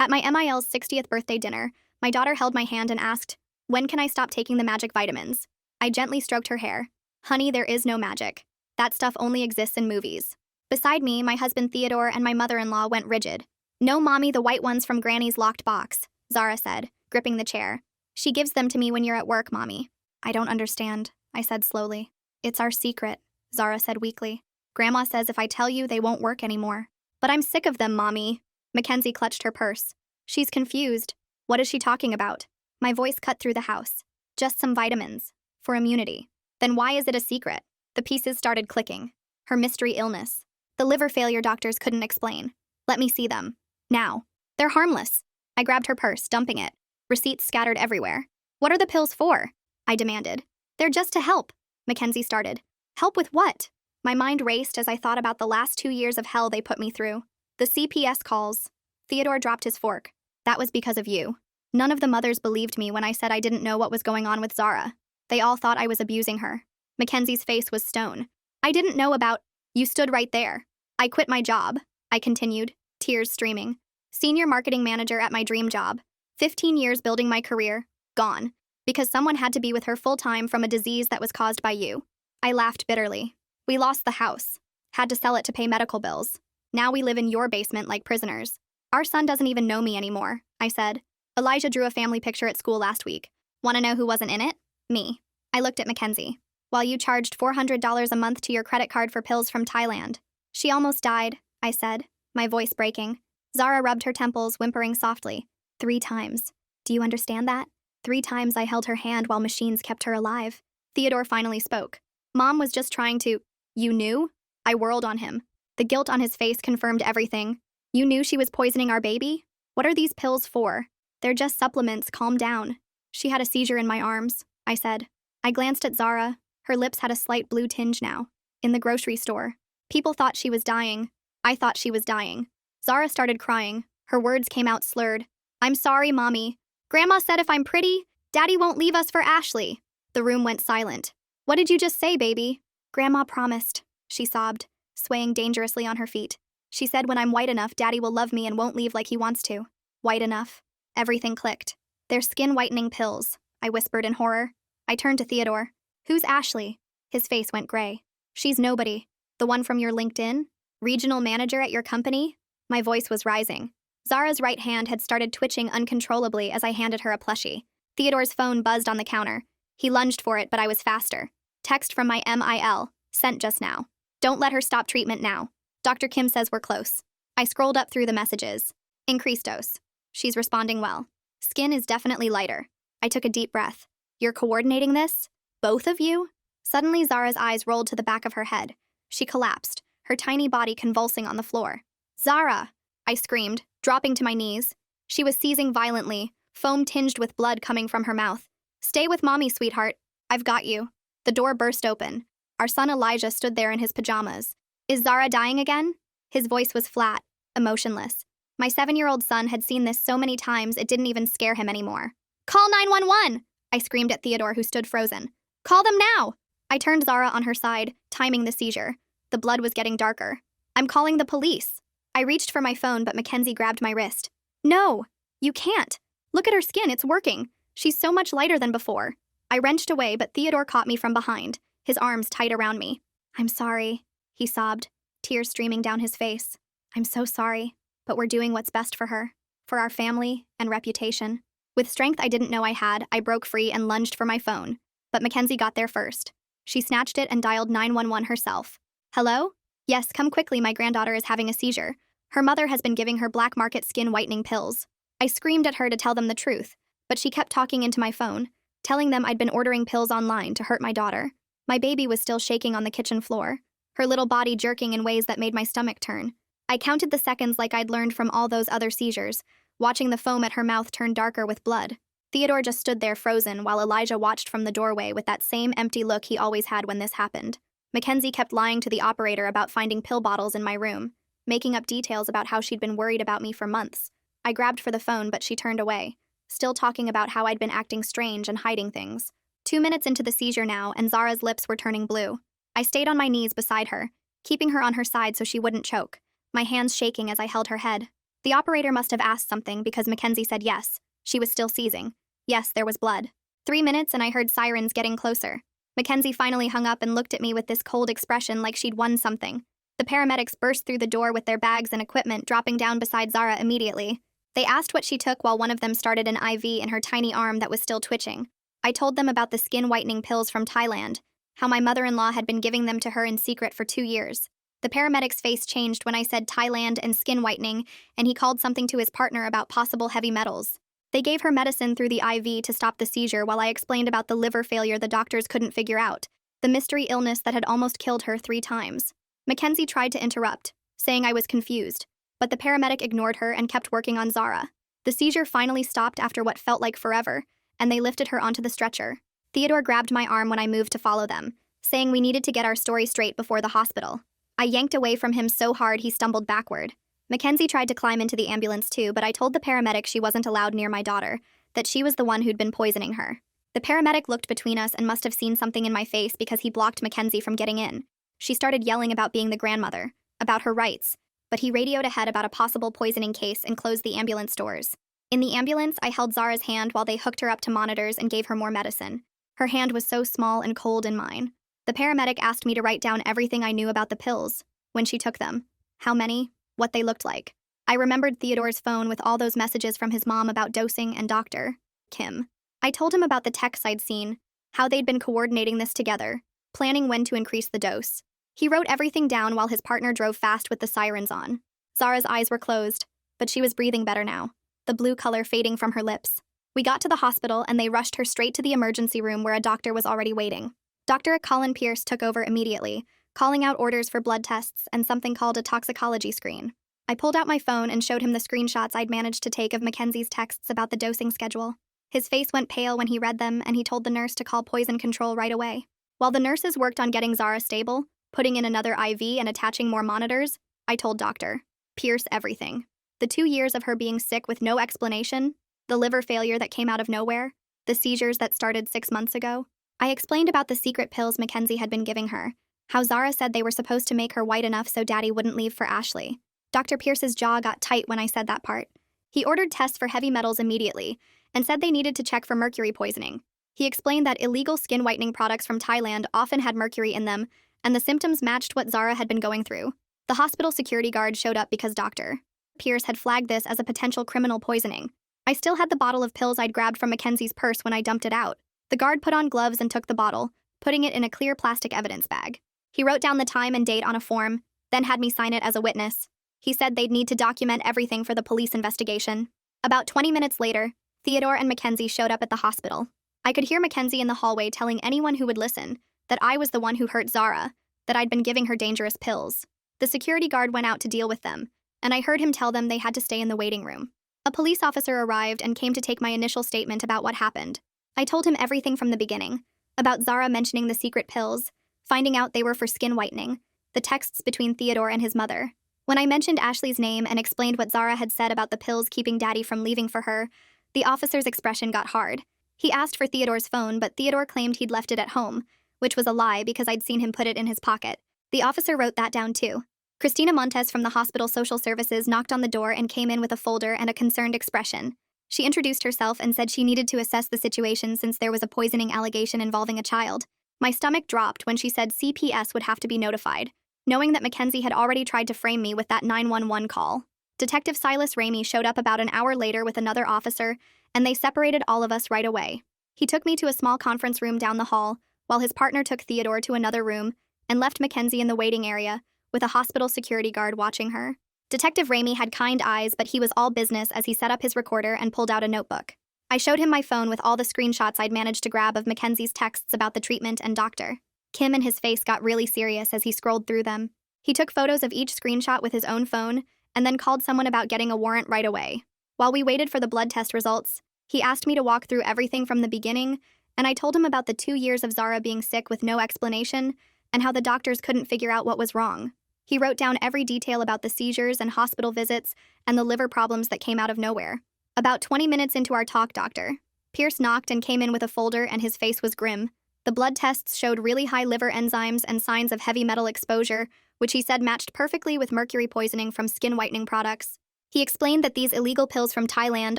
At my MIL's 60th birthday dinner, my daughter held my hand and asked, "When can I stop taking the magic vitamins?" I gently stroked her hair. "Honey, there is no magic. That stuff only exists in movies." Beside me, my husband Theodore and my mother-in-law went rigid. "No, Mommy, the white ones from Granny's locked box," Zara said, gripping the chair. "She gives them to me when you're at work, Mommy." "I don't understand," I said slowly. "It's our secret," Zara said weakly. "Grandma says if I tell you, they won't work anymore." "But I'm sick of them, Mommy." Mackenzie clutched her purse. She's confused. What is she talking about? My voice cut through the house. "Just some vitamins. For immunity." "Then why is it a secret?" The pieces started clicking. Her mystery illness. The liver failure doctors couldn't explain. "Let me see them. Now." "They're harmless." I grabbed her purse, dumping it. Receipts scattered everywhere. "What are the pills for?" I demanded. "They're just to help," Mackenzie started. "Help with what?" My mind raced as I thought about the last 2 years of hell they put me through. The CPS calls. Theodore dropped his fork. "That was because of you." None of the mothers believed me when I said I didn't know what was going on with Zara. They all thought I was abusing her. Mackenzie's face was stone. "I didn't know about—" "You stood right there." "I quit my job," I continued, tears streaming. "Senior marketing manager at my dream job. 15 years building my career. Gone. Because someone had to be with her full-time from a disease that was caused by you." I laughed bitterly. "We lost the house. Had to sell it to pay medical bills. Now we live in your basement like prisoners. Our son doesn't even know me anymore," I said. "Elijah drew a family picture at school last week. Want to know who wasn't in it? Me." I looked at Mackenzie. "While you charged $400 a month to your credit card for pills from Thailand." "She almost died," I said, my voice breaking. Zara rubbed her temples, whimpering softly. 3 times. "Do you understand that? 3 times I held her hand while machines kept her alive." Theodore finally spoke. "Mom was just trying to—" "You knew?" I whirled on him. The guilt on his face confirmed everything. "You knew she was poisoning our baby? What are these pills for?" "They're just supplements, calm down." "She had a seizure in my arms," I said. I glanced at Zara. Her lips had a slight blue tinge now. "In the grocery store. People thought she was dying. I thought she was dying." Zara started crying. Her words came out slurred. "I'm sorry, Mommy. Grandma said if I'm pretty, Daddy won't leave us for Ashley." The room went silent. "What did you just say, baby?" "Grandma promised," she sobbed, swaying dangerously on her feet. "She said when I'm white enough, Daddy will love me and won't leave like he wants to." White enough. Everything clicked. "They're skin-whitening pills," I whispered in horror. I turned to Theodore. "Who's Ashley?" His face went gray. "She's nobody. The one from your LinkedIn? Regional manager at your company?" My voice was rising. Zara's right hand had started twitching uncontrollably as I handed her a plushie. Theodore's phone buzzed on the counter. He lunged for it, but I was faster. "Text from my MIL. Sent just now. Don't let her stop treatment now. Dr. Kim says we're close." I scrolled up through the messages. "Increased dose. She's responding well. Skin is definitely lighter." I took a deep breath. "You're coordinating this? Both of you?" Suddenly, Zara's eyes rolled to the back of her head. She collapsed, her tiny body convulsing on the floor. "Zara!" I screamed, dropping to my knees. She was seizing violently, foam tinged with blood coming from her mouth. "Stay with Mommy, sweetheart. I've got you." The door burst open. Our son Elijah stood there in his pajamas. "Is Zara dying again?" His voice was flat, emotionless. My 7-year-old son had seen this so many times it didn't even scare him anymore. "Call 911!" I screamed at Theodore, who stood frozen. "Call them now!" I turned Zara on her side, timing the seizure. The blood was getting darker. "I'm calling the police." I reached for my phone, but Mackenzie grabbed my wrist. "No! You can't! Look at her skin, it's working. She's so much lighter than before." I wrenched away, but Theodore caught me from behind, his arms tight around me. "I'm sorry," he sobbed, tears streaming down his face. "I'm so sorry, but we're doing what's best for her, for our family and reputation." With strength I didn't know I had, I broke free and lunged for my phone. But Mackenzie got there first. She snatched it and dialed 911 herself. "Hello? Yes, come quickly, my granddaughter is having a seizure. Her mother has been giving her black market skin whitening pills." I screamed at her to tell them the truth, but she kept talking into my phone, telling them I'd been ordering pills online to hurt my daughter. My baby was still shaking on the kitchen floor, her little body jerking in ways that made my stomach turn. I counted the seconds like I'd learned from all those other seizures, watching the foam at her mouth turn darker with blood. Theodore just stood there frozen while Elijah watched from the doorway with that same empty look he always had when this happened. Mackenzie kept lying to the operator about finding pill bottles in my room, making up details about how she'd been worried about me for months. I grabbed for the phone, but she turned away, still talking about how I'd been acting strange and hiding things. 2 minutes into the seizure now, and Zara's lips were turning blue. I stayed on my knees beside her, keeping her on her side so she wouldn't choke, my hands shaking as I held her head. The operator must have asked something because Mackenzie said yes. She was still seizing. Yes, there was blood. 3 minutes and I heard sirens getting closer. Mackenzie finally hung up and looked at me with this cold expression like she'd won something. The paramedics burst through the door with their bags and equipment, dropping down beside Zara immediately. They asked what she took while one of them started an IV in her tiny arm that was still twitching. I told them about the skin whitening pills from Thailand, how my mother-in-law had been giving them to her in secret for 2 years. The paramedic's face changed when I said Thailand and skin whitening, and he called something to his partner about possible heavy metals. They gave her medicine through the IV to stop the seizure while I explained about the liver failure the doctors couldn't figure out, the mystery illness that had almost killed her 3 times. Mackenzie tried to interrupt, saying I was confused, but the paramedic ignored her and kept working on Zara. The seizure finally stopped after what felt like forever, and they lifted her onto the stretcher. Theodore grabbed my arm when I moved to follow them, saying we needed to get our story straight before the hospital. I yanked away from him so hard he stumbled backward. Mackenzie tried to climb into the ambulance too, but I told the paramedic she wasn't allowed near my daughter, that she was the one who'd been poisoning her. The paramedic looked between us and must have seen something in my face because he blocked Mackenzie from getting in. She started yelling about being the grandmother, about her rights, but he radioed ahead about a possible poisoning case and closed the ambulance doors. In the ambulance, I held Zara's hand while they hooked her up to monitors and gave her more medicine. Her hand was so small and cold in mine. The paramedic asked me to write down everything I knew about the pills, when she took them, how many, what they looked like. I remembered Theodore's phone with all those messages from his mom about dosing and Dr. Kim. I told him about the texts I'd seen, how they'd been coordinating this together, planning when to increase the dose. He wrote everything down while his partner drove fast with the sirens on. Zara's eyes were closed, but she was breathing better now, the blue color fading from her lips. We got to the hospital and they rushed her straight to the emergency room where a doctor was already waiting. Dr. Colin Pierce took over immediately, calling out orders for blood tests and something called a toxicology screen. I pulled out my phone and showed him the screenshots I'd managed to take of Mackenzie's texts about the dosing schedule. His face went pale when he read them, and he told the nurse to call poison control right away. While the nurses worked on getting Zara stable, putting in another IV and attaching more monitors, I told Dr. Pierce everything. The 2 years of her being sick with no explanation, the liver failure that came out of nowhere, the seizures that started 6 months ago. I explained about the secret pills Mackenzie had been giving her, how Zara said they were supposed to make her white enough so Daddy wouldn't leave for Ashley. Dr. Pierce's jaw got tight when I said that part. He ordered tests for heavy metals immediately and said they needed to check for mercury poisoning. He explained that illegal skin whitening products from Thailand often had mercury in them, and the symptoms matched what Zara had been going through. The hospital security guard showed up because Dr. Pierce had flagged this as a potential criminal poisoning. I still had the bottle of pills I'd grabbed from Mackenzie's purse when I dumped it out. The guard put on gloves and took the bottle, putting it in a clear plastic evidence bag. He wrote down the time and date on a form, then had me sign it as a witness. He said they'd need to document everything for the police investigation. About 20 minutes later, Theodore and Mackenzie showed up at the hospital. I could hear Mackenzie in the hallway telling anyone who would listen that I was the one who hurt Zara, that I'd been giving her dangerous pills. The security guard went out to deal with them, and I heard him tell them they had to stay in the waiting room. A police officer arrived and came to take my initial statement about what happened. I told him everything from the beginning, about Zara mentioning the secret pills, finding out they were for skin whitening, the texts between Theodore and his mother. When I mentioned Ashley's name and explained what Zara had said about the pills keeping Daddy from leaving for her, the officer's expression got hard. He asked for Theodore's phone, but Theodore claimed he'd left it at home, which was a lie because I'd seen him put it in his pocket. The officer wrote that down too. Christina Montes from the hospital social services knocked on the door and came in with a folder and a concerned expression. She introduced herself and said she needed to assess the situation since there was a poisoning allegation involving a child. My stomach dropped when she said CPS would have to be notified, knowing that Mackenzie had already tried to frame me with that 911 call. Detective Silas Ramey showed up about an hour later with another officer, and they separated all of us right away. He took me to a small conference room down the hall, while his partner took Theodore to another room and left Mackenzie in the waiting area, with a hospital security guard watching her. Detective Ramey had kind eyes, but he was all business as he set up his recorder and pulled out a notebook. I showed him my phone with all the screenshots I'd managed to grab of Mackenzie's texts about the treatment and Dr. Kim, and his face got really serious as he scrolled through them. He took photos of each screenshot with his own phone and then called someone about getting a warrant right away. While we waited for the blood test results, he asked me to walk through everything from the beginning, and I told him about the 2 years of Zara being sick with no explanation and how the doctors couldn't figure out what was wrong. He wrote down every detail about the seizures and hospital visits and the liver problems that came out of nowhere. About 20 minutes into our talk, Dr. Pierce knocked and came in with a folder, and his face was grim. The blood tests showed really high liver enzymes and signs of heavy metal exposure, which he said matched perfectly with mercury poisoning from skin whitening products. He explained that these illegal pills from Thailand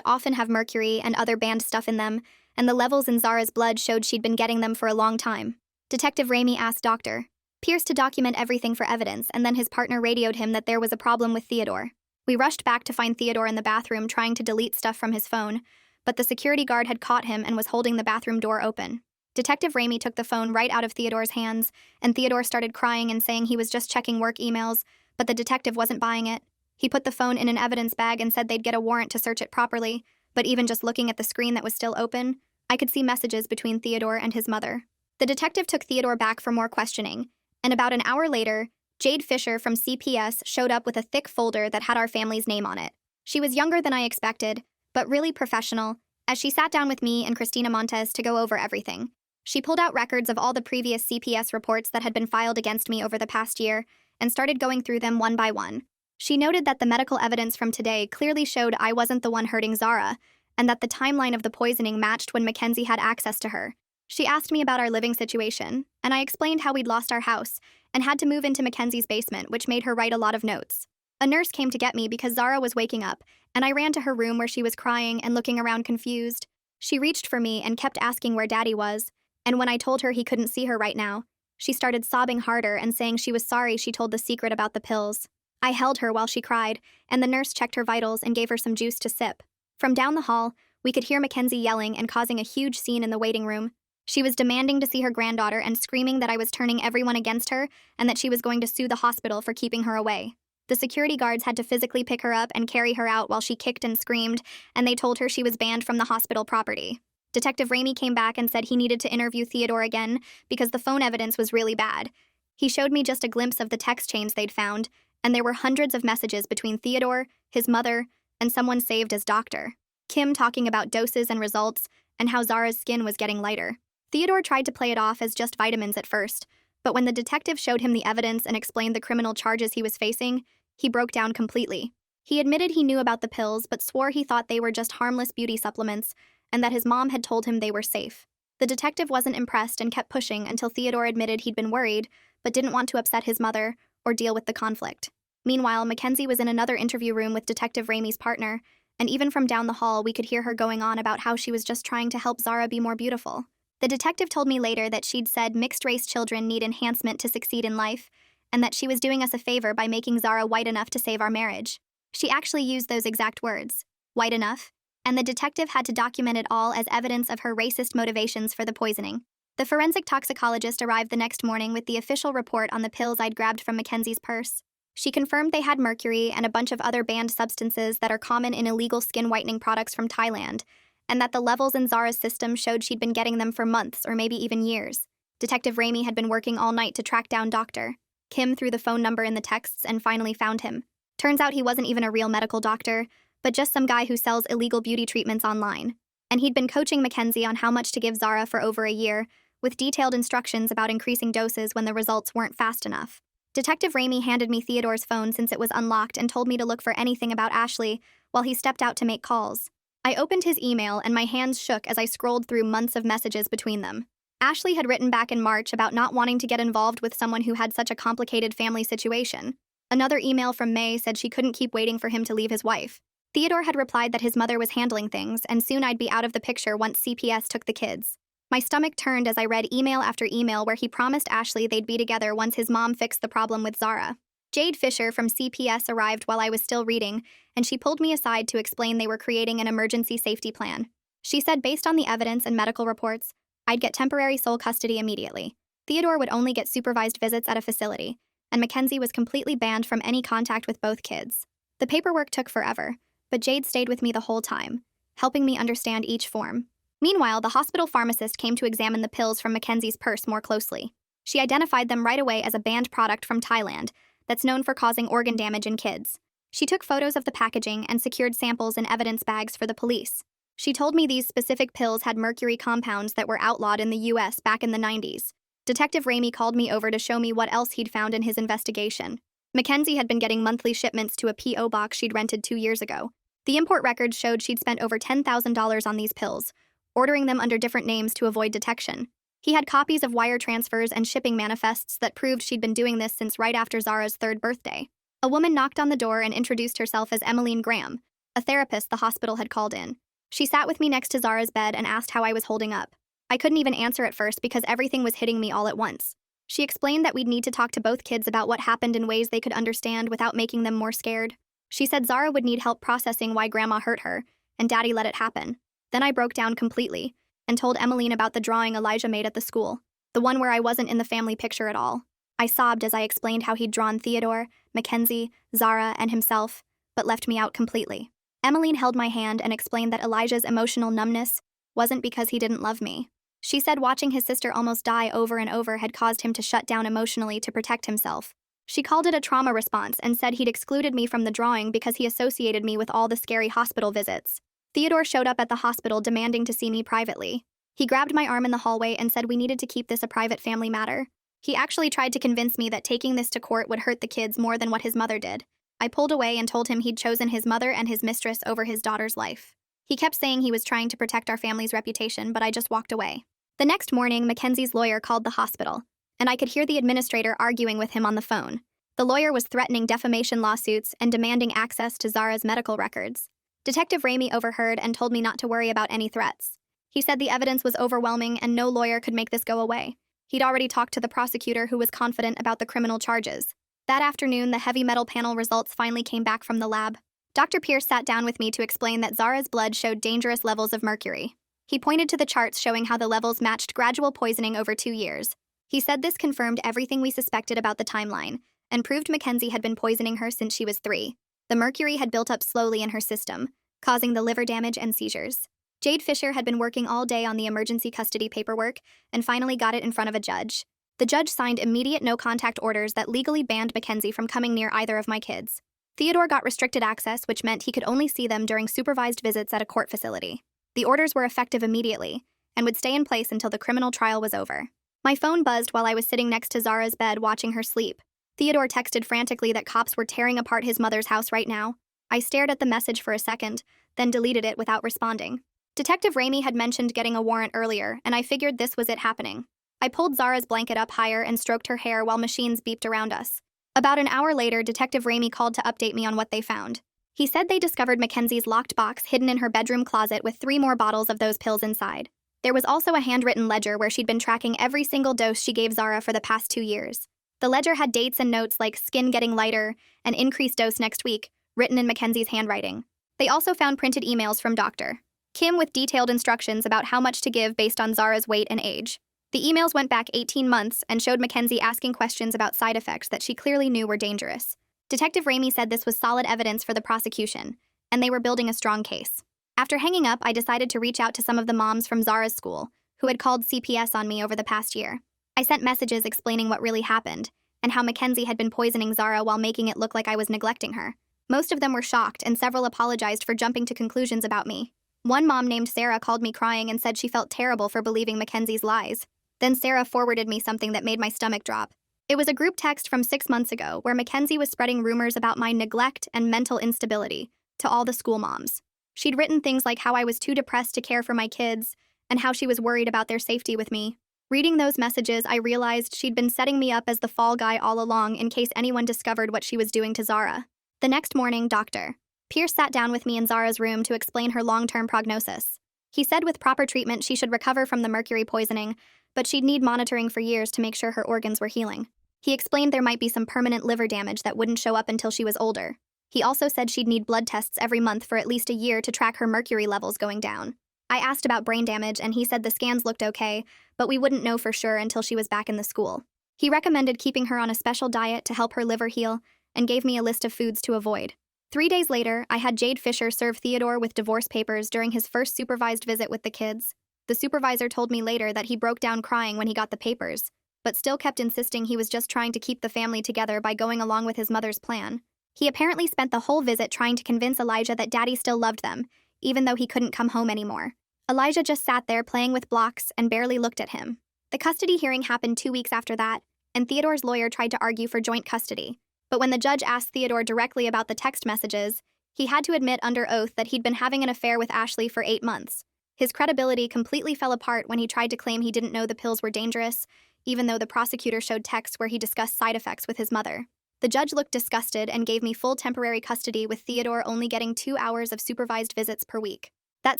often have mercury and other banned stuff in them, and the levels in Zara's blood showed she'd been getting them for a long time. Detective Ramey asked Dr. Pierce to document everything for evidence, and then his partner radioed him that there was a problem with Theodore. We rushed back to find Theodore in the bathroom trying to delete stuff from his phone, but the security guard had caught him and was holding the bathroom door open. Detective Ramey took the phone right out of Theodore's hands, and Theodore started crying and saying he was just checking work emails, but the detective wasn't buying it. He put the phone in an evidence bag and said they'd get a warrant to search it properly, but even just looking at the screen that was still open, I could see messages between Theodore and his mother. The detective took Theodore back for more questioning, and about an hour later, Jade Fisher from CPS showed up with a thick folder that had our family's name on it. She was younger than I expected, but really professional, as she sat down with me and Christina Montes to go over everything. She pulled out records of all the previous CPS reports that had been filed against me over the past year and started going through them one by one. She noted that the medical evidence from today clearly showed I wasn't the one hurting Zara, and that the timeline of the poisoning matched when Mackenzie had access to her. She asked me about our living situation, and I explained how we'd lost our house and had to move into Mackenzie's basement, which made her write a lot of notes. A nurse came to get me because Zara was waking up, and I ran to her room where she was crying and looking around confused. She reached for me and kept asking where Daddy was, and when I told her he couldn't see her right now, she started sobbing harder and saying she was sorry she told the secret about the pills. I held her while she cried, and the nurse checked her vitals and gave her some juice to sip. From down the hall, we could hear Mackenzie yelling and causing a huge scene in the waiting room. She was demanding to see her granddaughter and screaming that I was turning everyone against her and that she was going to sue the hospital for keeping her away. The security guards had to physically pick her up and carry her out while she kicked and screamed, and they told her she was banned from the hospital property. Detective Ramey came back and said he needed to interview Theodore again because the phone evidence was really bad. He showed me just a glimpse of the text chains they'd found, and there were hundreds of messages between Theodore, his mother, and someone saved as Dr. Kim talking about doses and results and how Zara's skin was getting lighter. Theodore tried to play it off as just vitamins at first, but when the detective showed him the evidence and explained the criminal charges he was facing, he broke down completely. He admitted he knew about the pills but swore he thought they were just harmless beauty supplements and that his mom had told him they were safe. The detective wasn't impressed and kept pushing until Theodore admitted he'd been worried but didn't want to upset his mother or deal with the conflict. Meanwhile, Mackenzie was in another interview room with Detective Ramey's partner, and even from down the hall we could hear her going on about how she was just trying to help Zara be more beautiful. The detective told me later that she'd said mixed-race children need enhancement to succeed in life, and that she was doing us a favor by making Zara white enough to save our marriage. She actually used those exact words, white enough, and the detective had to document it all as evidence of her racist motivations for the poisoning. The forensic toxicologist arrived the next morning with the official report on the pills I'd grabbed from Mackenzie's purse. She confirmed they had mercury and a bunch of other banned substances that are common in illegal skin whitening products from Thailand, and that the levels in Zara's system showed she'd been getting them for months or maybe even years. Detective Ramey had been working all night to track down Dr. Kim through the phone number in the texts and finally found him. Turns out he wasn't even a real medical doctor, but just some guy who sells illegal beauty treatments online. And he'd been coaching Mackenzie on how much to give Zara for over a year, with detailed instructions about increasing doses when the results weren't fast enough. Detective Ramey handed me Theodore's phone since it was unlocked and told me to look for anything about Ashley while he stepped out to make calls. I opened his email and my hands shook as I scrolled through months of messages between them. Ashley had written back in March about not wanting to get involved with someone who had such a complicated family situation. Another email from May said she couldn't keep waiting for him to leave his wife. Theodore had replied that his mother was handling things and soon I'd be out of the picture once CPS took the kids. My stomach turned as I read email after email where he promised Ashley they'd be together once his mom fixed the problem with Zara. Jade Fisher from CPS arrived while I was still reading, and she pulled me aside to explain they were creating an emergency safety plan. She said based on the evidence and medical reports, I'd get temporary sole custody immediately. Theodore would only get supervised visits at a facility, and Mackenzie was completely banned from any contact with both kids. The paperwork took forever, but Jade stayed with me the whole time, helping me understand each form. Meanwhile, the hospital pharmacist came to examine the pills from Mackenzie's purse more closely. She identified them right away as a banned product from Thailand that's known for causing organ damage in kids. She took photos of the packaging and secured samples in evidence bags for the police. She told me these specific pills had mercury compounds that were outlawed in the US back in the 90s. Detective Ramey called me over to show me what else he'd found in his investigation. Mackenzie had been getting monthly shipments to a P.O. box she'd rented 2 years ago. The import records showed she'd spent over $10,000 on these pills, ordering them under different names to avoid detection. He had copies of wire transfers and shipping manifests that proved she'd been doing this since right after Zara's 3rd birthday. A woman knocked on the door and introduced herself as Emmeline Graham, a therapist the hospital had called in. She sat with me next to Zara's bed and asked how I was holding up. I couldn't even answer at first because everything was hitting me all at once. She explained that we'd need to talk to both kids about what happened in ways they could understand without making them more scared. She said Zara would need help processing why Grandma hurt her, and Daddy let it happen. Then I broke down completely and told Emmeline about the drawing Elijah made at the school, the one where I wasn't in the family picture at all. I sobbed as I explained how he'd drawn Theodore, Mackenzie, Zara, and himself, but left me out completely. Emmeline held my hand and explained that Elijah's emotional numbness wasn't because he didn't love me. She said watching his sister almost die over and over had caused him to shut down emotionally to protect himself. She called it a trauma response and said he'd excluded me from the drawing because he associated me with all the scary hospital visits. Theodore showed up at the hospital demanding to see me privately. He grabbed my arm in the hallway and said we needed to keep this a private family matter. He actually tried to convince me that taking this to court would hurt the kids more than what his mother did. I pulled away and told him he'd chosen his mother and his mistress over his daughter's life. He kept saying he was trying to protect our family's reputation, but I just walked away. The next morning, Mackenzie's lawyer called the hospital, and I could hear the administrator arguing with him on the phone. The lawyer was threatening defamation lawsuits and demanding access to Zara's medical records. Detective Ramey overheard and told me not to worry about any threats. He said the evidence was overwhelming and no lawyer could make this go away. He'd already talked to the prosecutor who was confident about the criminal charges. That afternoon, the heavy metal panel results finally came back from the lab. Dr. Pierce sat down with me to explain that Zara's blood showed dangerous levels of mercury. He pointed to the charts showing how the levels matched gradual poisoning over 2 years. He said this confirmed everything we suspected about the timeline and proved Mackenzie had been poisoning her since she was 3. The mercury had built up slowly in her system, causing the liver damage and seizures. Jade Fisher had been working all day on the emergency custody paperwork and finally got it in front of a judge. The judge signed immediate no-contact orders that legally banned Mackenzie from coming near either of my kids. Theodore got restricted access, which meant he could only see them during supervised visits at a court facility. The orders were effective immediately and would stay in place until the criminal trial was over. My phone buzzed while I was sitting next to Zara's bed watching her sleep. Theodore texted frantically that cops were tearing apart his mother's house right now. I stared at the message for a second, then deleted it without responding. Detective Ramey had mentioned getting a warrant earlier, and I figured this was it happening. I pulled Zara's blanket up higher and stroked her hair while machines beeped around us. About an hour later, Detective Ramey called to update me on what they found. He said they discovered Mackenzie's locked box hidden in her bedroom closet with 3 more bottles of those pills inside. There was also a handwritten ledger where she'd been tracking every single dose she gave Zara for the past 2 years. The ledger had dates and notes like skin getting lighter and increased dose next week, written in Mackenzie's handwriting. They also found printed emails from Dr. Kim with detailed instructions about how much to give based on Zara's weight and age. The emails went back 18 months and showed Mackenzie asking questions about side effects that she clearly knew were dangerous. Detective Ramey said this was solid evidence for the prosecution, and they were building a strong case. After hanging up, I decided to reach out to some of the moms from Zara's school, who had called CPS on me over the past year. I sent messages explaining what really happened, and how Mackenzie had been poisoning Zara while making it look like I was neglecting her. Most of them were shocked, and several apologized for jumping to conclusions about me. One mom named Sarah called me crying and said she felt terrible for believing Mackenzie's lies. Then Sarah forwarded me something that made my stomach drop. It was a group text from 6 months ago where Mackenzie was spreading rumors about my neglect and mental instability to all the school moms. She'd written things like how I was too depressed to care for my kids and how she was worried about their safety with me. Reading those messages, I realized she'd been setting me up as the fall guy all along in case anyone discovered what she was doing to Zara. The next morning, Dr. Pierce sat down with me in Zara's room to explain her long-term prognosis. He said with proper treatment she should recover from the mercury poisoning, but she'd need monitoring for years to make sure her organs were healing. He explained there might be some permanent liver damage that wouldn't show up until she was older. He also said she'd need blood tests every month for at least a year to track her mercury levels going down. I asked about brain damage, and he said the scans looked okay, but we wouldn't know for sure until she was back in the school. He recommended keeping her on a special diet to help her liver heal, and gave me a list of foods to avoid. 3 days later, I had Jade Fisher serve Theodore with divorce papers during his first supervised visit with the kids. The supervisor told me later that he broke down crying when he got the papers, but still kept insisting he was just trying to keep the family together by going along with his mother's plan. He apparently spent the whole visit trying to convince Elijah that Daddy still loved them, even though he couldn't come home anymore. Elijah just sat there playing with blocks and barely looked at him. The custody hearing happened 2 weeks after that, and Theodore's lawyer tried to argue for joint custody. But when the judge asked Theodore directly about the text messages, he had to admit under oath that he'd been having an affair with Ashley for 8 months. His credibility completely fell apart when he tried to claim he didn't know the pills were dangerous, even though the prosecutor showed texts where he discussed side effects with his mother. The judge looked disgusted and gave me full temporary custody, with Theodore only getting 2 hours of supervised visits per week. That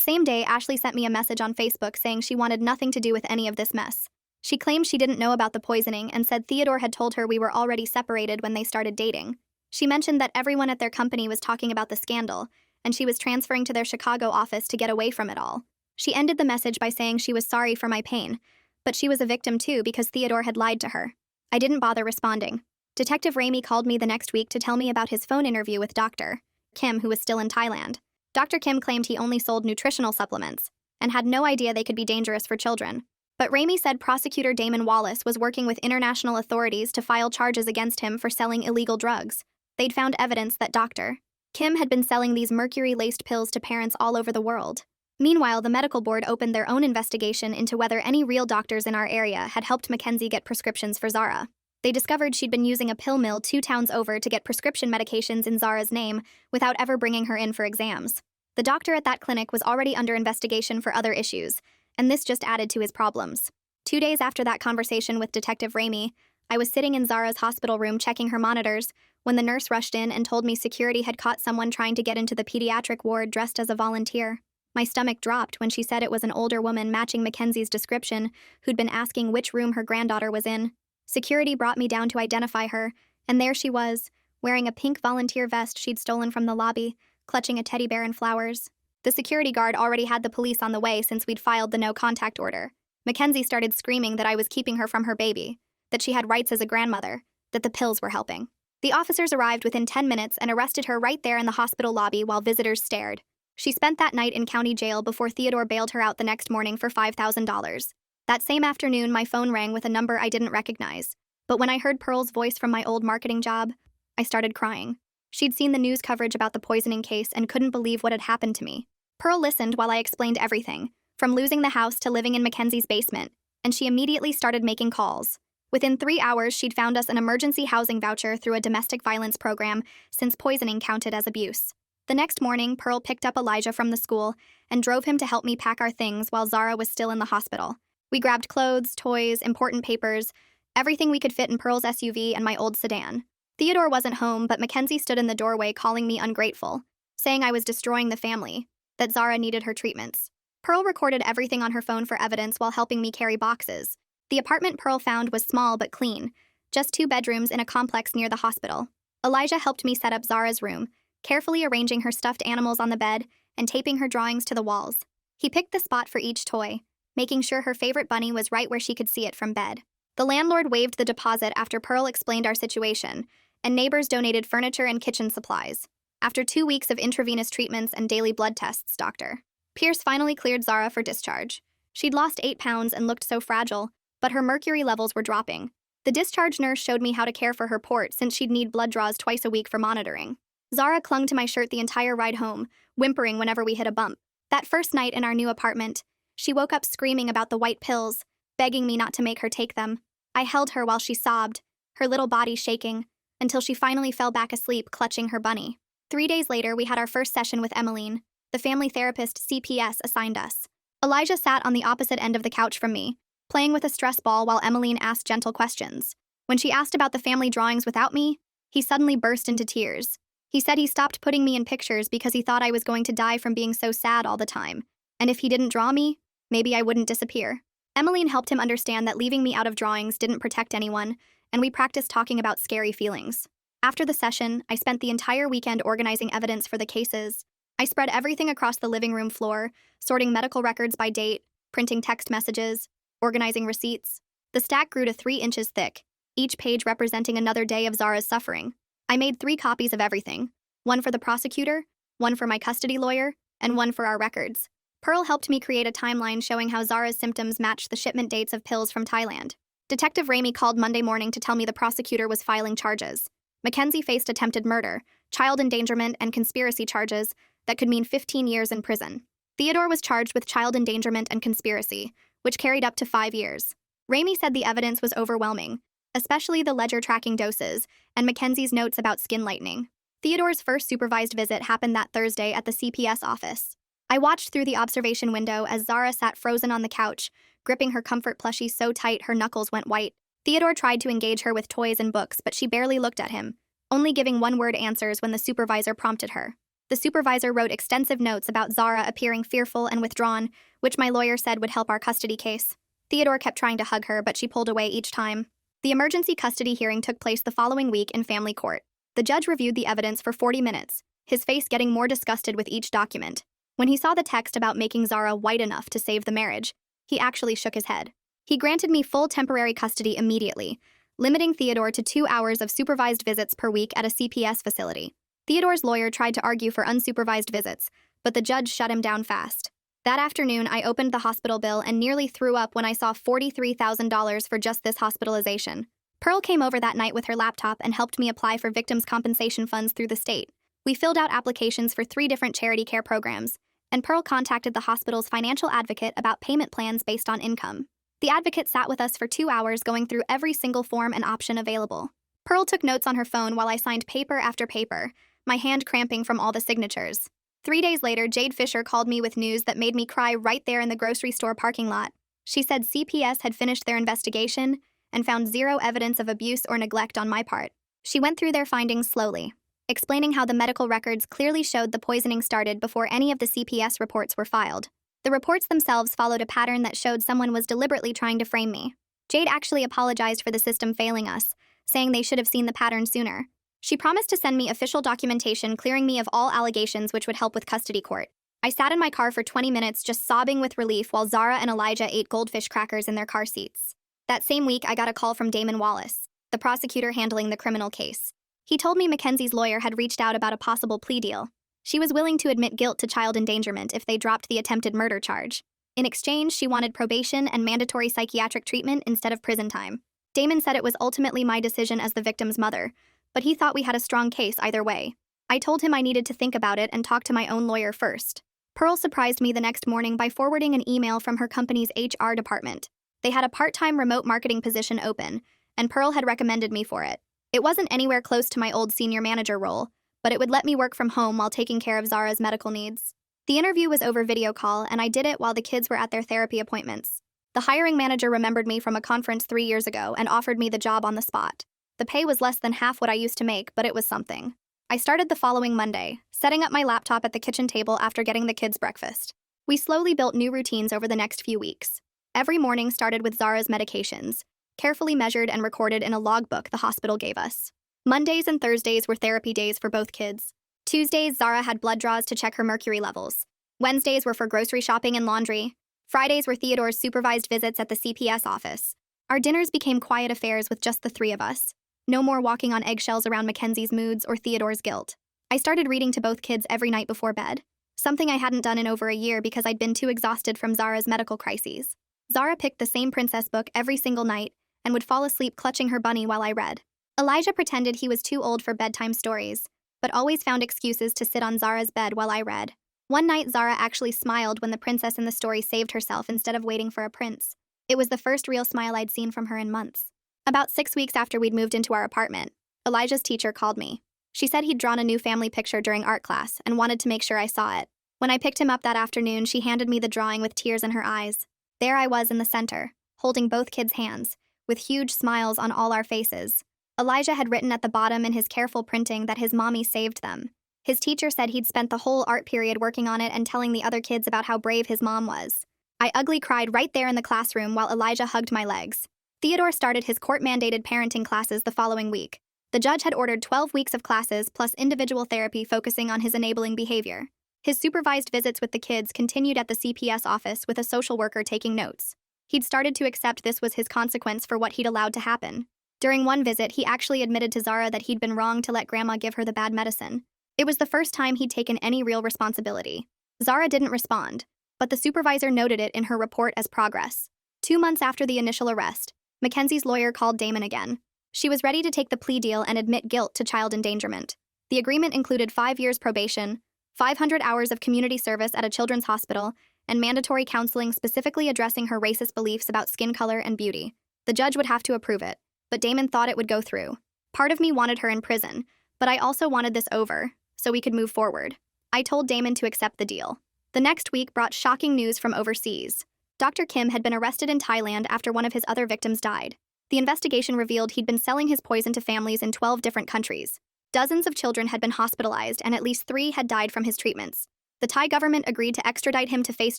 same day, Ashley sent me a message on Facebook saying she wanted nothing to do with any of this mess. She claimed she didn't know about the poisoning and said Theodore had told her we were already separated when they started dating. She mentioned that everyone at their company was talking about the scandal, and she was transferring to their Chicago office to get away from it all. She ended the message by saying she was sorry for my pain, but she was a victim too because Theodore had lied to her. I didn't bother responding. Detective Ramey called me the next week to tell me about his phone interview with Dr. Kim, who was still in Thailand. Dr. Kim claimed he only sold nutritional supplements and had no idea they could be dangerous for children. But Ramey said prosecutor Damon Wallace was working with international authorities to file charges against him for selling illegal drugs. They'd found evidence that Dr. Kim had been selling these mercury-laced pills to parents all over the world. Meanwhile, the medical board opened their own investigation into whether any real doctors in our area had helped Mackenzie get prescriptions for Zara. They discovered she'd been using a pill mill 2 towns over to get prescription medications in Zara's name without ever bringing her in for exams. The doctor at that clinic was already under investigation for other issues, and this just added to his problems. 2 days after that conversation with Detective Ramey, I was sitting in Zara's hospital room checking her monitors when the nurse rushed in and told me security had caught someone trying to get into the pediatric ward dressed as a volunteer. My stomach dropped when she said it was an older woman matching Mackenzie's description who'd been asking which room her granddaughter was in. Security brought me down to identify her, and there she was, wearing a pink volunteer vest she'd stolen from the lobby, clutching a teddy bear and flowers. The security guard already had the police on the way since we'd filed the no-contact order. Mackenzie started screaming that I was keeping her from her baby, that she had rights as a grandmother, that the pills were helping. The officers arrived within 10 minutes and arrested her right there in the hospital lobby while visitors stared. She spent that night in county jail before Theodore bailed her out the next morning for $5,000. That same afternoon, my phone rang with a number I didn't recognize. But when I heard Pearl's voice from my old marketing job, I started crying. She'd seen the news coverage about the poisoning case and couldn't believe what had happened to me. Pearl listened while I explained everything, from losing the house to living in Mackenzie's basement, and she immediately started making calls. Within 3 hours, she'd found us an emergency housing voucher through a domestic violence program, since poisoning counted as abuse. The next morning, Pearl picked up Elijah from the school and drove him to help me pack our things while Zara was still in the hospital. We grabbed clothes, toys, important papers, everything we could fit in Pearl's SUV and my old sedan. Theodore wasn't home, but Mackenzie stood in the doorway calling me ungrateful, saying I was destroying the family, that Zara needed her treatments. Pearl recorded everything on her phone for evidence while helping me carry boxes. The apartment Pearl found was small but clean, just 2 bedrooms in a complex near the hospital. Elijah helped me set up Zara's room, carefully arranging her stuffed animals on the bed and taping her drawings to the walls. He picked the spot for each toy, making sure her favorite bunny was right where she could see it from bed. The landlord waived the deposit after Pearl explained our situation, and neighbors donated furniture and kitchen supplies. After 2 weeks of intravenous treatments and daily blood tests, Dr. Pierce finally cleared Zara for discharge. She'd lost 8 pounds and looked so fragile, but her mercury levels were dropping. The discharge nurse showed me how to care for her port since she'd need blood draws twice a week for monitoring. Zara clung to my shirt the entire ride home, whimpering whenever we hit a bump. That first night in our new apartment, she woke up screaming about the white pills, begging me not to make her take them. I held her while she sobbed, her little body shaking, until she finally fell back asleep clutching her bunny. 3 days later, we had our first session with Emmeline, the family therapist CPS assigned us. Elijah sat on the opposite end of the couch from me, playing with a stress ball while Emmeline asked gentle questions. When she asked about the family drawings without me, he suddenly burst into tears. He said he stopped putting me in pictures because he thought I was going to die from being so sad all the time, and if he didn't draw me, maybe I wouldn't disappear. Emmeline helped him understand that leaving me out of drawings didn't protect anyone, and we practiced talking about scary feelings. After the session, I spent the entire weekend organizing evidence for the cases. I spread everything across the living room floor, sorting medical records by date, printing text messages, organizing receipts. The stack grew to 3 inches thick, each page representing another day of Zara's suffering. I made 3 copies of everything, one for the prosecutor, one for my custody lawyer, and one for our records. Pearl helped me create a timeline showing how Zara's symptoms matched the shipment dates of pills from Thailand. Detective Ramey called Monday morning to tell me the prosecutor was filing charges. Mackenzie faced attempted murder, child endangerment, and conspiracy charges that could mean 15 years in prison. Theodore was charged with child endangerment and conspiracy, which carried up to 5 years. Ramey said the evidence was overwhelming, especially the ledger tracking doses and Mackenzie's notes about skin lightening. Theodore's first supervised visit happened that Thursday at the CPS office. I watched through the observation window as Zara sat frozen on the couch, gripping her comfort plushie so tight her knuckles went white. Theodore tried to engage her with toys and books, but she barely looked at him, only giving one-word answers when the supervisor prompted her. The supervisor wrote extensive notes about Zara appearing fearful and withdrawn, which my lawyer said would help our custody case. Theodore kept trying to hug her, but she pulled away each time. The emergency custody hearing took place the following week in family court. The judge reviewed the evidence for 40 minutes, his face getting more disgusted with each document. When he saw the text about making Zara white enough to save the marriage, he actually shook his head. He granted me full temporary custody immediately, limiting Theodore to 2 hours of supervised visits per week at a CPS facility. Theodore's lawyer tried to argue for unsupervised visits, but the judge shut him down fast. That afternoon, I opened the hospital bill and nearly threw up when I saw $43,000 for just this hospitalization. Pearl came over that night with her laptop and helped me apply for victims' compensation funds through the state. We filled out applications for 3 different charity care programs, and Pearl contacted the hospital's financial advocate about payment plans based on income. The advocate sat with us for 2 hours going through every single form and option available. Pearl took notes on her phone while I signed paper after paper, my hand cramping from all the signatures. 3 days later, Jade Fisher called me with news that made me cry right there in the grocery store parking lot. She said CPS had finished their investigation and found 0 evidence of abuse or neglect on my part. She went through their findings slowly, explaining how the medical records clearly showed the poisoning started before any of the CPS reports were filed. The reports themselves followed a pattern that showed someone was deliberately trying to frame me. Jade actually apologized for the system failing us, saying they should have seen the pattern sooner. She promised to send me official documentation clearing me of all allegations, which would help with custody court. I sat in my car for 20 minutes just sobbing with relief while Zara and Elijah ate goldfish crackers in their car seats. That same week, I got a call from Damon Wallace, the prosecutor handling the criminal case. He told me Mackenzie's lawyer had reached out about a possible plea deal. She was willing to admit guilt to child endangerment if they dropped the attempted murder charge. In exchange, she wanted probation and mandatory psychiatric treatment instead of prison time. Damon said it was ultimately my decision as the victim's mother, but he thought we had a strong case either way. I told him I needed to think about it and talk to my own lawyer first. Pearl surprised me the next morning by forwarding an email from her company's HR department. They had a part-time remote marketing position open, and Pearl had recommended me for it. It wasn't anywhere close to my old senior manager role, but it would let me work from home while taking care of Zara's medical needs. The interview was over video call, and I did it while the kids were at their therapy appointments. The hiring manager remembered me from a conference 3 years ago and offered me the job on the spot. The pay was less than half what I used to make, but it was something. I started the following Monday, setting up my laptop at the kitchen table after getting the kids' breakfast. We slowly built new routines over the next few weeks. Every morning started with Zara's medications, carefully measured and recorded in a logbook the hospital gave us. Mondays and Thursdays were therapy days for both kids. Tuesdays, Zara had blood draws to check her mercury levels. Wednesdays were for grocery shopping and laundry. Fridays were Theodore's supervised visits at the CPS office. Our dinners became quiet affairs with just the 3 of us. No more walking on eggshells around Mackenzie's moods or Theodore's guilt. I started reading to both kids every night before bed, something I hadn't done in over a year because I'd been too exhausted from Zara's medical crises. Zara picked the same princess book every single night and would fall asleep clutching her bunny while I read. Elijah pretended he was too old for bedtime stories, but always found excuses to sit on Zara's bed while I read. One night, Zara actually smiled when the princess in the story saved herself instead of waiting for a prince. It was the first real smile I'd seen from her in months. About 6 weeks after we'd moved into our apartment, Elijah's teacher called me. She said he'd drawn a new family picture during art class and wanted to make sure I saw it. When I picked him up that afternoon, she handed me the drawing with tears in her eyes. There I was in the center, holding both kids' hands, with huge smiles on all our faces. Elijah had written at the bottom in his careful printing that his mommy saved them. His teacher said he'd spent the whole art period working on it and telling the other kids about how brave his mom was. I ugly cried right there in the classroom while Elijah hugged my legs. Theodore started his court-mandated parenting classes the following week. The judge had ordered 12 weeks of classes plus individual therapy focusing on his enabling behavior. His supervised visits with the kids continued at the CPS office with a social worker taking notes. He'd started to accept this was his consequence for what he'd allowed to happen. During one visit, he actually admitted to Zara that he'd been wrong to let Grandma give her the bad medicine. It was the first time he'd taken any real responsibility. Zara didn't respond, but the supervisor noted it in her report as progress. 2 months after the initial arrest, Mackenzie's lawyer called Damon again. She was ready to take the plea deal and admit guilt to child endangerment. The agreement included 5 years probation, 500 hours of community service at a children's hospital, and mandatory counseling specifically addressing her racist beliefs about skin color and beauty. The judge would have to approve it, but Damon thought it would go through. Part of me wanted her in prison, but I also wanted this over, so we could move forward. I told Damon to accept the deal. The next week brought shocking news from overseas. Dr. Kim had been arrested in Thailand after one of his other victims died. The investigation revealed he'd been selling his poison to families in 12 different countries. Dozens of children had been hospitalized, and at least 3 had died from his treatments. The Thai government agreed to extradite him to face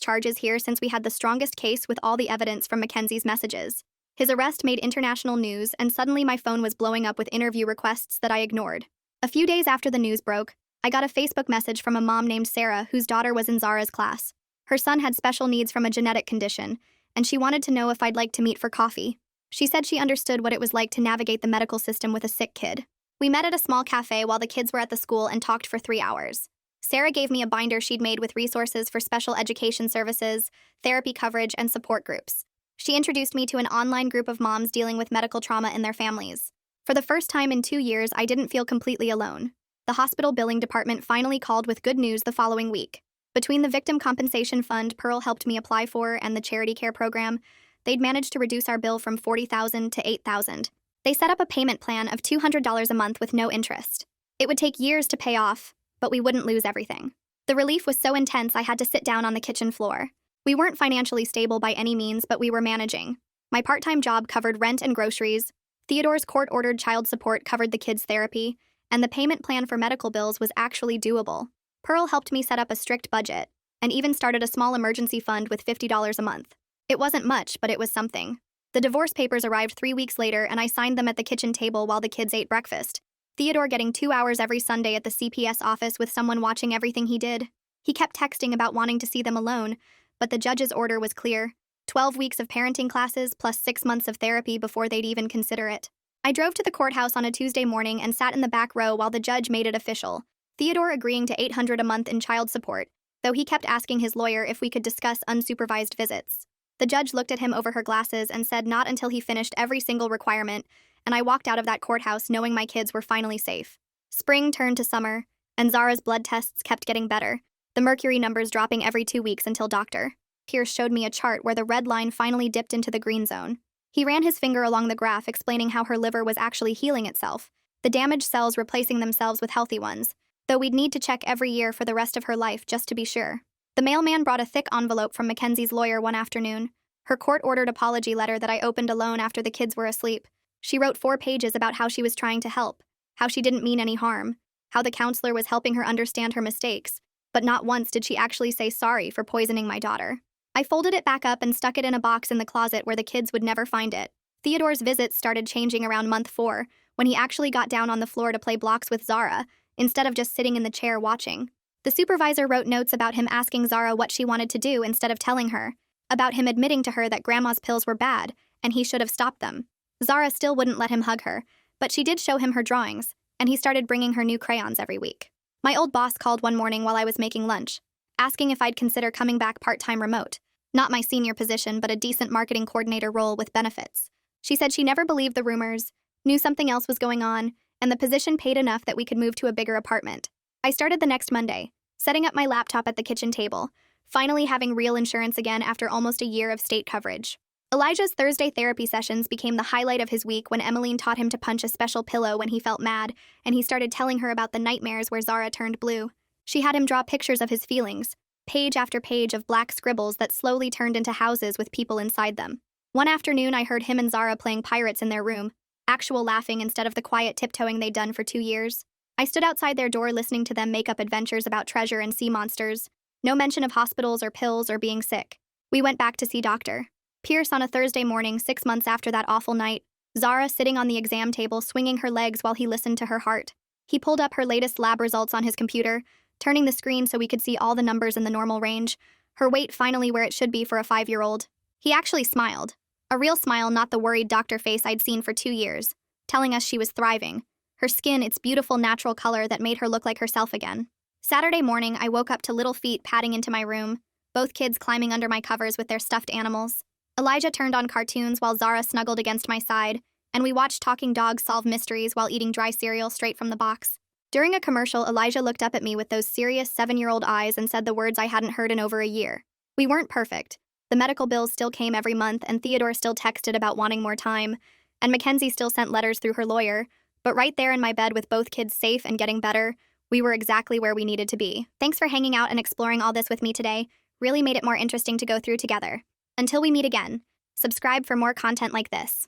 charges here since we had the strongest case with all the evidence from Mackenzie's messages. His arrest made international news, and suddenly my phone was blowing up with interview requests that I ignored. A few days after the news broke, I got a Facebook message from a mom named Sarah whose daughter was in Zara's class. Her son had special needs from a genetic condition, and she wanted to know if I'd like to meet for coffee. She said she understood what it was like to navigate the medical system with a sick kid. We met at a small cafe while the kids were at the school and talked for 3 hours. Sarah gave me a binder she'd made with resources for special education services, therapy coverage, and support groups. She introduced me to an online group of moms dealing with medical trauma in their families. For the first time in 2 years, I didn't feel completely alone. The hospital billing department finally called with good news the following week. Between the Victim Compensation Fund Pearl helped me apply for and the Charity Care Program, they'd managed to reduce our bill from $40,000 to $8,000. They set up a payment plan of $200 a month with no interest. It would take years to pay off, but we wouldn't lose everything. The relief was so intense I had to sit down on the kitchen floor. We weren't financially stable by any means, but we were managing. My part-time job covered rent and groceries, Theodore's court-ordered child support covered the kids' therapy, and the payment plan for medical bills was actually doable. Pearl helped me set up a strict budget, and even started a small emergency fund with $50 a month. It wasn't much, but it was something. The divorce papers arrived 3 weeks later, and I signed them at the kitchen table while the kids ate breakfast. Theodore getting 2 hours every Sunday at the CPS office with someone watching everything he did. He kept texting about wanting to see them alone, but the judge's order was clear. 12 weeks of parenting classes plus 6 months of therapy before they'd even consider it. I drove to the courthouse on a Tuesday morning and sat in the back row while the judge made it official, Theodore agreeing to $800 a month in child support, though he kept asking his lawyer if we could discuss unsupervised visits. The judge looked at him over her glasses and said not until he finished every single requirement, and I walked out of that courthouse knowing my kids were finally safe. Spring turned to summer, and Zara's blood tests kept getting better, the mercury numbers dropping every 2 weeks until Dr. Pierce showed me a chart where the red line finally dipped into the green zone. He ran his finger along the graph explaining how her liver was actually healing itself, the damaged cells replacing themselves with healthy ones, though we'd need to check every year for the rest of her life just to be sure. The mailman brought a thick envelope from Mackenzie's lawyer one afternoon, her court-ordered apology letter that I opened alone after the kids were asleep. She wrote 4 pages about how she was trying to help, how she didn't mean any harm, how the counselor was helping her understand her mistakes, but not once did she actually say sorry for poisoning my daughter. I folded it back up and stuck it in a box in the closet where the kids would never find it. Theodore's visits started changing around month 4, when he actually got down on the floor to play blocks with Zara, instead of just sitting in the chair watching. The supervisor wrote notes about him asking Zara what she wanted to do instead of telling her, about him admitting to her that Grandma's pills were bad, and he should have stopped them. Zara still wouldn't let him hug her, but she did show him her drawings, and he started bringing her new crayons every week. My old boss called one morning while I was making lunch, asking if I'd consider coming back part-time remote. Not my senior position, but a decent marketing coordinator role with benefits. She said she never believed the rumors, knew something else was going on, and the position paid enough that we could move to a bigger apartment. I started the next Monday, setting up my laptop at the kitchen table, finally having real insurance again after almost a year of state coverage. Elijah's Thursday therapy sessions became the highlight of his week when Emmeline taught him to punch a special pillow when he felt mad, and he started telling her about the nightmares where Zara turned blue. She had him draw pictures of his feelings, page after page of black scribbles that slowly turned into houses with people inside them. One afternoon, I heard him and Zara playing pirates in their room, actual laughing instead of the quiet tiptoeing they'd done for 2 years. I stood outside their door listening to them make up adventures about treasure and sea monsters. No mention of hospitals or pills or being sick. We went back to see Dr. Pierce on a Thursday morning 6 months after that awful night, Zara sitting on the exam table swinging her legs while he listened to her heart. He pulled up her latest lab results on his computer, turning the screen so we could see all the numbers in the normal range, her weight finally where it should be for a 5-year-old. He actually smiled. A real smile, not the worried doctor face I'd seen for 2 years, telling us she was thriving. Her skin, its beautiful natural color that made her look like herself again. Saturday morning, I woke up to little feet padding into my room, both kids climbing under my covers with their stuffed animals. Elijah turned on cartoons while Zara snuggled against my side, and we watched talking dogs solve mysteries while eating dry cereal straight from the box. During a commercial, Elijah looked up at me with those serious 7-year-old eyes and said the words I hadn't heard in over a year. We weren't perfect. The medical bills still came every month, and Theodore still texted about wanting more time, and Mackenzie still sent letters through her lawyer, but right there in my bed with both kids safe and getting better, we were exactly where we needed to be. Thanks for hanging out and exploring all this with me today. Really made it more interesting to go through together. Until we meet again, subscribe for more content like this.